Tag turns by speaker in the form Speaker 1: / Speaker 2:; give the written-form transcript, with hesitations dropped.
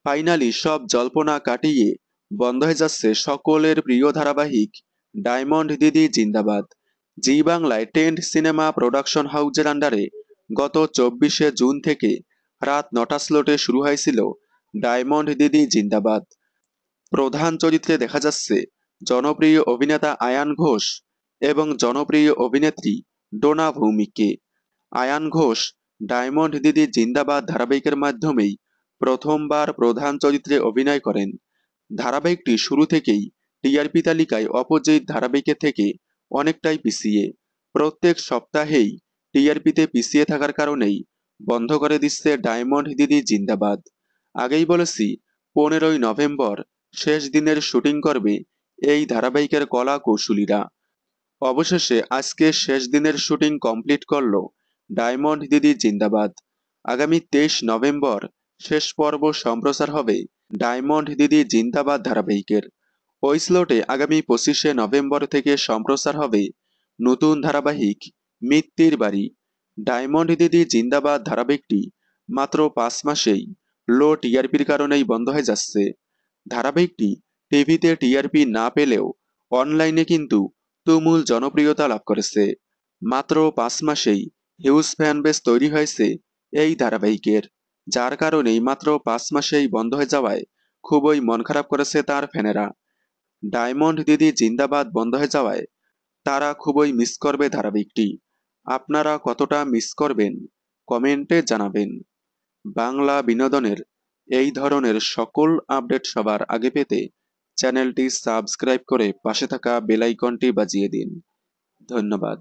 Speaker 1: Finally সব জল্পনা কাটিয়ে বন্ধ হয়ে যাচ্ছে সকলের প্রিয় ধারাবাহিক ডায়মন্ড দিদি জিন্দাবাদ। জি বাংলায় টেন্ট সিনেমা প্রোডাকশন হাউজের আন্ডারে গত 24শে জুন থেকে রাত 9টা স্লটে শুরু হয়েছিল ডায়মন্ড দিদি জিন্দাবাদ। প্রধান চরিত্রে দেখা যাচ্ছে জনপ্রিয় অভিনেতা আয়ান ঘোষ এবং জনপ্রিয় অভিনেত্রী ডোনা ভৌমিককে। আয়ান ঘোষ ডায়মন্ড দিদি জিন্দাবাদ ধারাবাহিকের মাধ্যমেই প্রথমবার প্রধান চরিত্রে অভিনয় করেন। ধারাবাহিকটি শুরু থেকেই টিআরপি তালিকায় অপোজিট ধারাবাহিকের থেকে অনেকটাই পিছিয়ে। প্রত্যেক সপ্তাহেই টিআরপিতে পিছিয়ে থাকার কারণেই বন্ধ করে দিচ্ছে ডায়মন্ড দিদি জিন্দাবাদ। আগেই বলেছি 15ই নভেম্বর শেষ দিনের শুটিং করবে এই ধারাবাহিকের কলা কৌশলীরা। অবশেষে আজকে শেষ দিনের শুটিং কমপ্লিট করলো ডায়মন্ড দিদি জিন্দাবাদ। আগামী 23 নভেম্বর শেষ পর্ব সম্প্রচার হবে ডায়মন্ড দিদি জিন্দাবাদ ধারাবাহিকের। ওই স্লটে আগামী 25শে নভেম্বর থেকে সম্প্রচার হবে নতুন ধারাবাহিক মিত্তির বাড়ি। ডায়মন্ড দিদি জিন্দাবাদ ধারাবাহিকটি মাত্র 5 মাসেই লো টিআরপির কারণেই বন্ধ হয়ে যাচ্ছে। ধারাবাহিকটি টিভিতে টিআরপি না পেলেও অনলাইনে কিন্তু তুমুল জনপ্রিয়তা লাভ করেছে। মাত্র 5 মাসেই হিউজ ফ্যান বেস তৈরি হয়েছে এই ধারাবাহিকের, যার কারণেই মাত্র 5 মাসেই বন্ধ হয়ে যাওয়ায় খুবই মন খারাপ করেছে তার ফ্যানেরা। ডায়মন্ড দিদি জিন্দাবাদ বন্ধ হয়ে যাওয়ায় তারা খুবই মিস করবে ধারাবাহিকটি। আপনারা কতটা মিস করবেন কমেন্টে জানাবেন। বাংলা বিনোদনের এই ধরনের সকল আপডেট সবার আগে পেতে চ্যানেলটি সাবস্ক্রাইব করে পাশে থাকা বেল আইকনটি বাজিয়ে দিন। ধন্যবাদ।